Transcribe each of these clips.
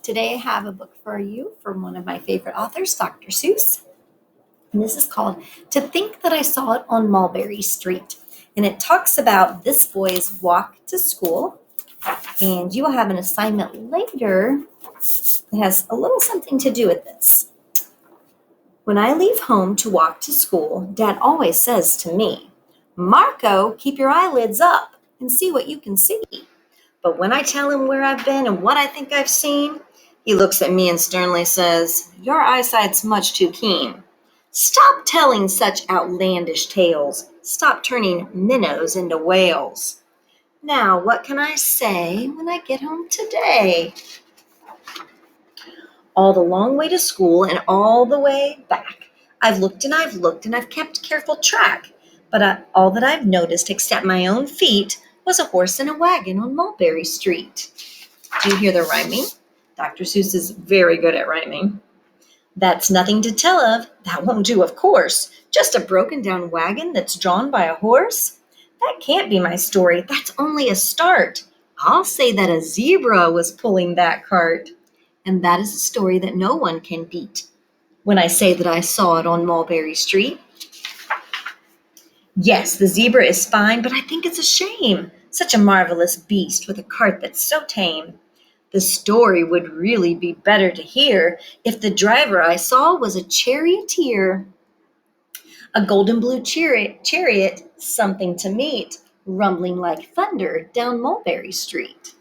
Today I have a book for you from one of my favorite authors, Dr. Seuss. And this is called To Think That I Saw It on Mulberry Street. And it talks about this boy's walk to school. And you will have an assignment later that has a little something to do with this. When I leave home to walk to school, Dad always says to me, "Marco, keep your eyelids up and see what you can see." But when I tell him where I've been and what I think I've seen, he looks at me and sternly says, "Your eyesight's much too keen. Stop telling such outlandish tales. Stop turning minnows into whales." Now, what can I say when I get home today? All the long way to school and all the way back, I've looked and I've looked and I've kept careful track. But all that I've noticed except my own feet was a horse and a wagon on Mulberry Street. Do you hear the rhyming? Dr. Seuss is very good at rhyming. That's nothing to tell of. That won't do, of course. Just a broken down wagon that's drawn by a horse? That can't be my story. That's only a start. I'll say that a zebra was pulling that cart. And that is a story that no one can beat. When I say that I saw it on Mulberry Street. Yes, the zebra is fine, but I think it's a shame. Such a marvelous beast with a cart that's so tame. The story would really be better to hear if the driver I saw was a charioteer. A golden blue chariot, something to meet, rumbling like thunder down Mulberry Street.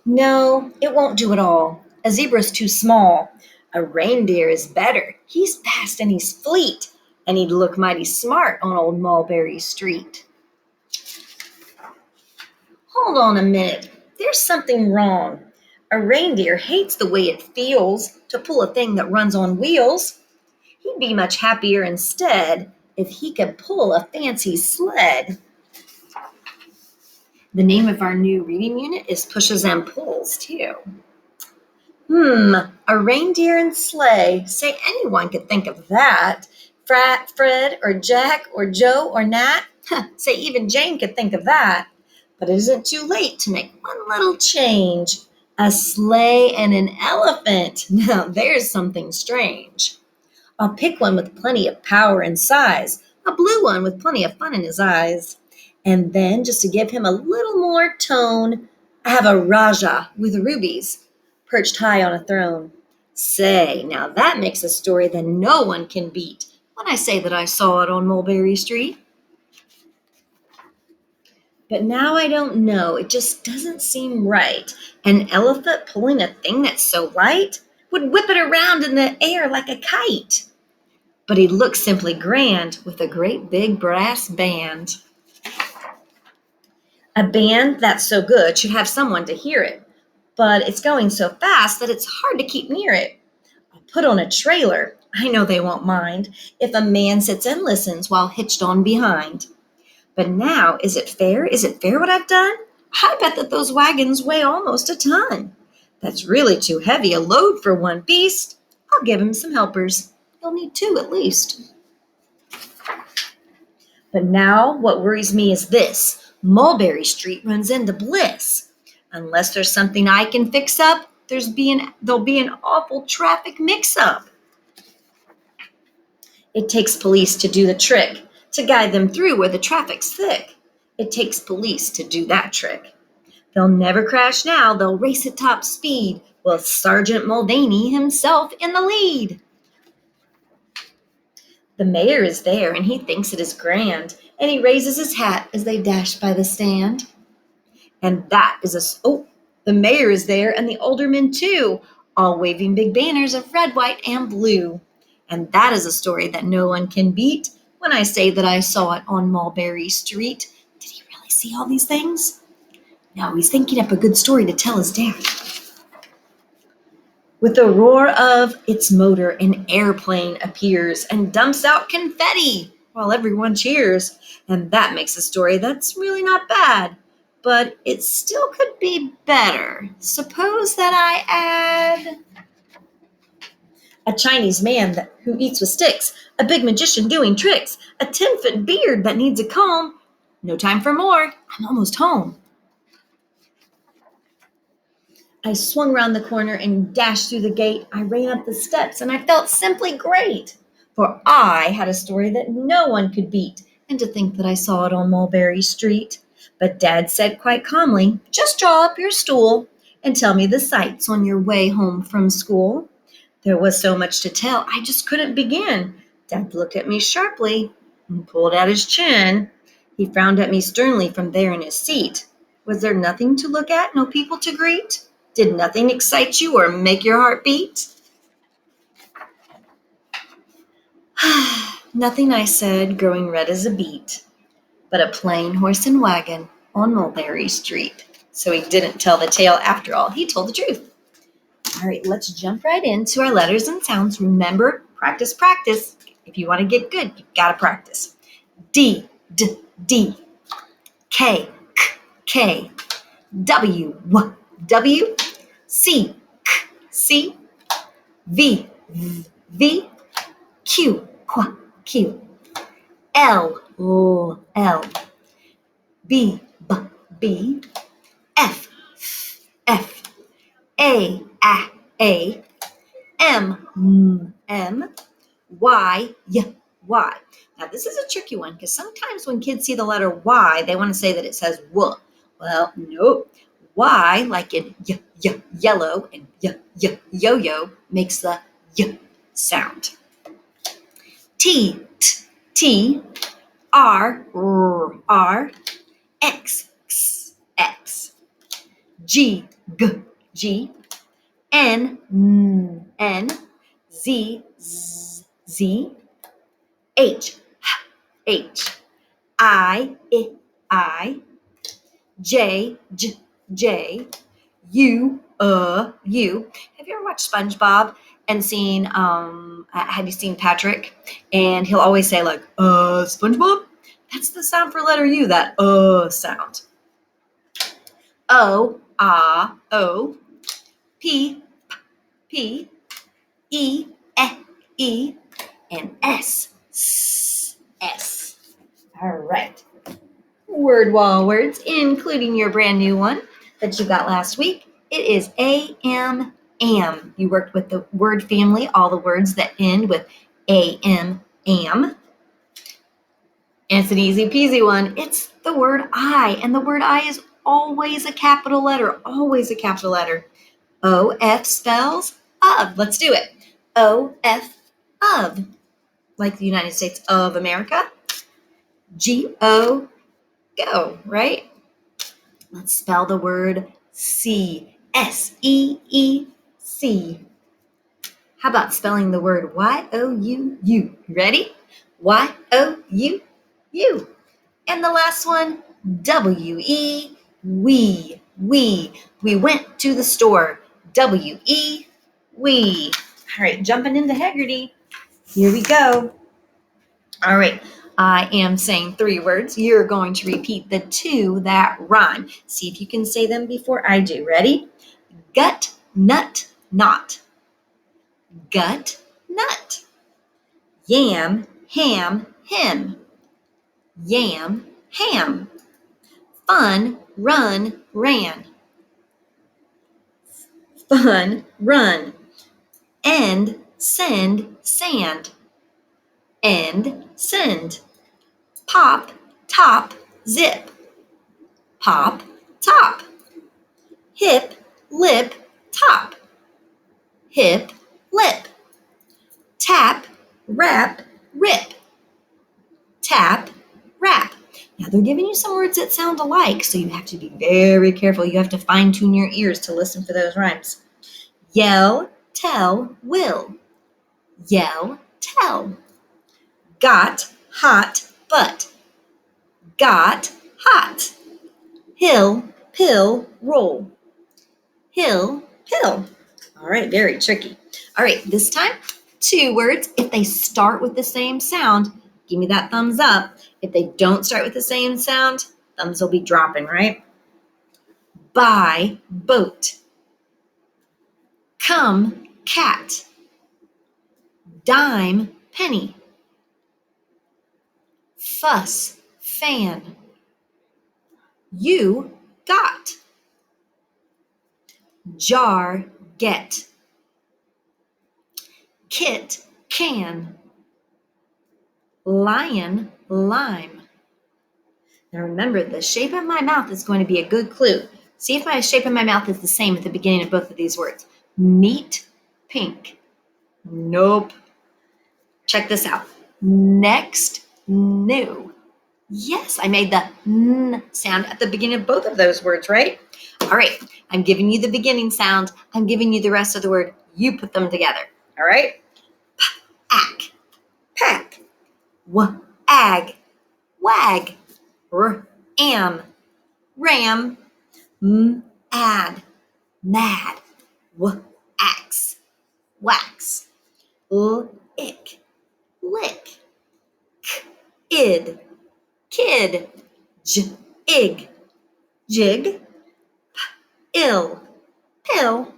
No, it won't do at all. A zebra's too small. A reindeer is better. He's fast and he's fleet, and he'd look mighty smart on old Mulberry Street. Hold on a minute. There's something wrong. A reindeer hates the way it feels to pull a thing that runs on wheels. He'd be much happier instead if he could pull a fancy sled. The name of our new reading unit is Pushes and Pulls, too. A reindeer and sleigh. Say anyone could think of that. Fred or Jack or Joe or Nat. Say even Jane could think of that. But it isn't too late to make one little change. A sleigh and an elephant. Now there's something strange. I'll pick one with plenty of power and size. A blue one with plenty of fun in his eyes. And then, just to give him a little more tone, I have a Raja with rubies perched high on a throne. Say, now that makes a story that no one can beat when I say that I saw it on Mulberry Street. But now I don't know. It just doesn't seem right. An elephant pulling a thing that's so light would whip it around in the air like a kite. But he'd look simply grand with a great big brass band. A band that's so good should have someone to hear it, but it's going so fast that it's hard to keep near it. I'll put on a trailer. I know they won't mind if a man sits and listens while hitched on behind. But now, is it fair? Is it fair what I've done? I bet that those wagons weigh almost a ton. That's really too heavy a load for one beast. I'll give him some helpers. He'll need two at least. But now what worries me is this. Mulberry Street runs into bliss. Unless there's something I can fix up, there'll be an awful traffic mix-up. It takes police to do the trick, to guide them through where the traffic's thick. It takes police to do that trick. They'll never crash now, they'll race at top speed, with Sergeant Mulvaney himself in the lead. The mayor is there, and he thinks it is grand, and he raises his hat as they dash by the stand. And that is the mayor is there, and the aldermen too, all waving big banners of red, white, and blue. And that is a story that no one can beat when I say that I saw it on Mulberry Street. Did he really see all these things? No, he's thinking up a good story to tell his dad. With the roar of its motor, an airplane appears and dumps out confetti while everyone cheers. And that makes a story that's really not bad, but it still could be better. Suppose that I add a Chinese man who eats with sticks, a big magician doing tricks, a 10-foot beard that needs a comb. No time for more. I'm almost home. I swung round the corner and dashed through the gate. I ran up the steps and I felt simply great. For I had a story that no one could beat. And to think that I saw it on Mulberry Street. But Dad said quite calmly, just draw up your stool and tell me the sights on your way home from school. There was so much to tell, I just couldn't begin. Dad looked at me sharply and pulled out his chin. He frowned at me sternly from there in his seat. Was there nothing to look at, no people to greet? Did nothing excite you or make your heart beat? Nothing, I said, growing red as a beet, but a plain horse and wagon on Mulberry Street. So he didn't tell the tale after all. He told the truth. All right, let's jump right into our letters and sounds. Remember, practice, practice. If you want to get good, you've got to practice. D, D, D. K, K, K. W, W, W. C, K, C. V, V, V. Q, Q, Q. L, L, L. B, B, B. F, F. A, A, A. M, M. Y, Y, Y. Now, this is a tricky one because sometimes when kids see the letter Y, they want to say that it says W. Well, nope. Y, like in yellow, and yo-yo, makes the Y sound. T, T, T. R, R. X, X, X. G, G, G. N, N. Z, Z, Z. H, H. I, I. J, J, J. U, U. Have you ever watched SpongeBob and seen, have you seen Patrick? And he'll always say like, SpongeBob? That's the sound for letter U, that sound. O, O. P, P. E, E. And S, S. All right. Word wall words, including your brand new one that you got last week. It is am, am. You worked with the word family, all the words that end with am, am. And it's an easy peasy one. It's the word I, and the word I is always a capital letter, always a capital letter. O-F spells of. Let's do it. O-F, of. Like the United States of America. G-O, go, right? Let's spell the word see. S-E-E-C. How about spelling the word Y-O-U-U? Ready? Y-O-U-U. And the last one, W-E, we. We went to the store. W-E, we. All right, jumping into Haggerty. Here we go. All right, I am saying 3 words. You're going to repeat the 2 that rhyme. See if you can say them before I do. Ready? Gut, nut, not. Gut, nut. Yam, ham, him. Yam, ham. Fun, run, ran. Fun, run. End, send, sand. End, send. Pop, top, zip. Pop, top. Hip, lip, top. Hip, lip. Tap, rap, rip. Tap, rap. Now they're giving you some words that sound alike, so you have to be very careful. You have to fine tune your ears to listen for those rhymes. Yell, tell, will. Yell, tell. Got, hot, but. Got, hot. Hill, pill, roll. Hill, pill. All right, very tricky. All right, this time, 2 words. If they start with the same sound, give me that thumbs up. If they don't start with the same sound, thumbs will be dropping, right? Buy, boat. Come, cat. Dime, penny. Fuss, fan. You got. jar, get. Kit, can. Lion, lime. Now remember, the shape of my mouth is going to be a good clue. See if my shape of my mouth is the same at the beginning of both of these words. Meat, pink. Nope. Check this out. Next, new. Yes, I made the n sound at the beginning of both of those words, right? All right, I'm giving you the beginning sound. I'm giving you the rest of the word. You put them together, all right? Ack, pack, ag, wag, am, ram, add, mad, axe, wax, ick, lick, id, kid, ig, jig, ill, pill,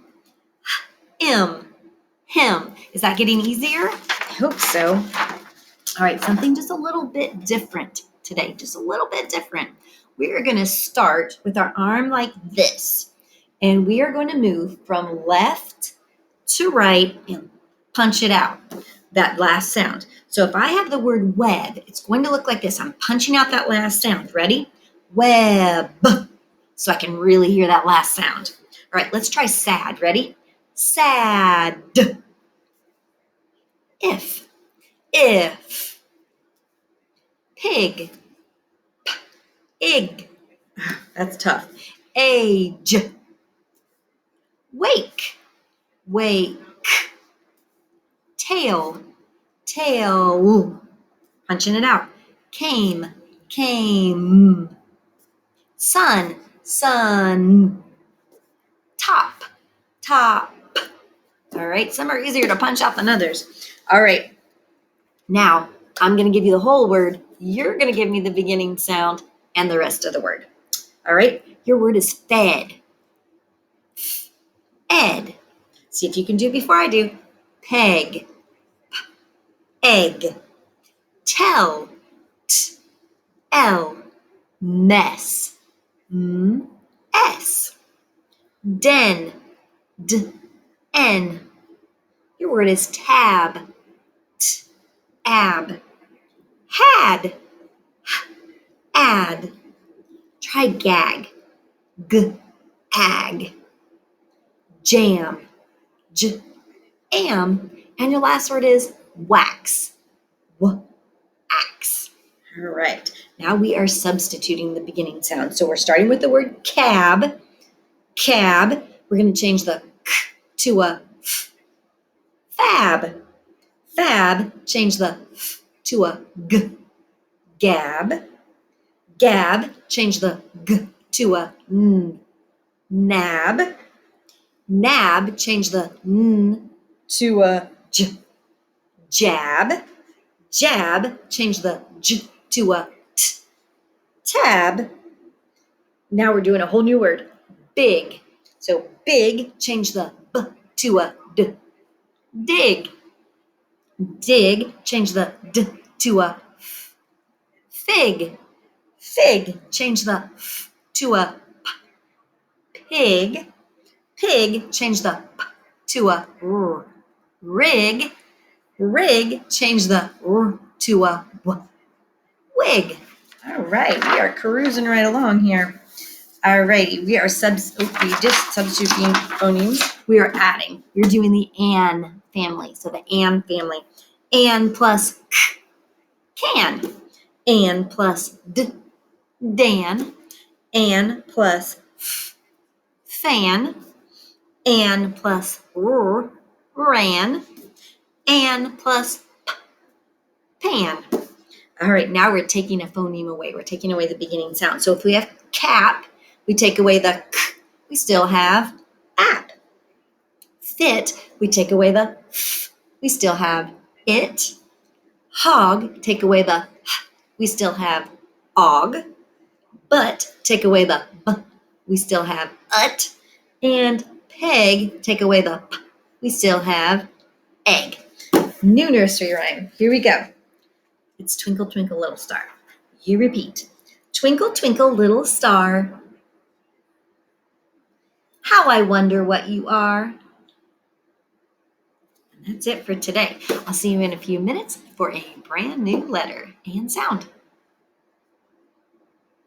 him. Is that getting easier? I hope so. All right, something just a little bit different today, just a little bit different. We are going to start with our arm like this, and we are going to move from left to right and punch it out, that last sound. So if I have the word web, it's going to look like this. I'm punching out that last sound. Ready? Web. So I can really hear that last sound. All right, let's try sad. Ready? Sad. If. Pig. Ig. That's tough. Age. Wake. Tail. Punching it out. Came. Sun. Top. All right, some are easier to punch out than others. All right, now I'm going to give you the whole word. You're going to give me the beginning sound and the rest of the word. All right, your word is fed. Ed. See if you can do it before I do. Peg. Egg. Tell. L. Mess. S. Den. N. Your word is tab. Ab. Had. Add. Try gag. Ag. Jam. Am. And your last word is wax. Axe. All right. Now we are substituting the beginning sound. So we're starting with the word cab. We're going to change the k to a f. Fab. Change the f to a g. Gab. Change the g to a n. Nab. Change the n to a j. Jab. Change the j to a t. Tab. Now we're doing a whole new word. Big. So big, change the b to a d. Dig. Change the d to a f. Fig. Change the f to a p. Pig. Change the p to a r. Rig. Change the r to a w. Wig. All right, we are cruising right along here. All righty, we just substituting phonemes. We are adding. You're doing the an family. So the an family. An plus k, can. An plus d, dan. An plus f, fan. An plus r, ran. An plus p, pan. All right, now we're taking a phoneme away. We're taking away the beginning sound. So if we have cap, we take away the k. We still have app. Fit, we take away the f. We still have it. Hog, take away the h. We still have og. But, take away the b. We still have ut. And peg, take away the p. We still have egg. New nursery rhyme. Here we go. It's Twinkle, Twinkle, Little Star. You repeat. Twinkle, twinkle, little star. How I wonder what you are. That's it for today. I'll see you in a few minutes for a brand new letter and sound.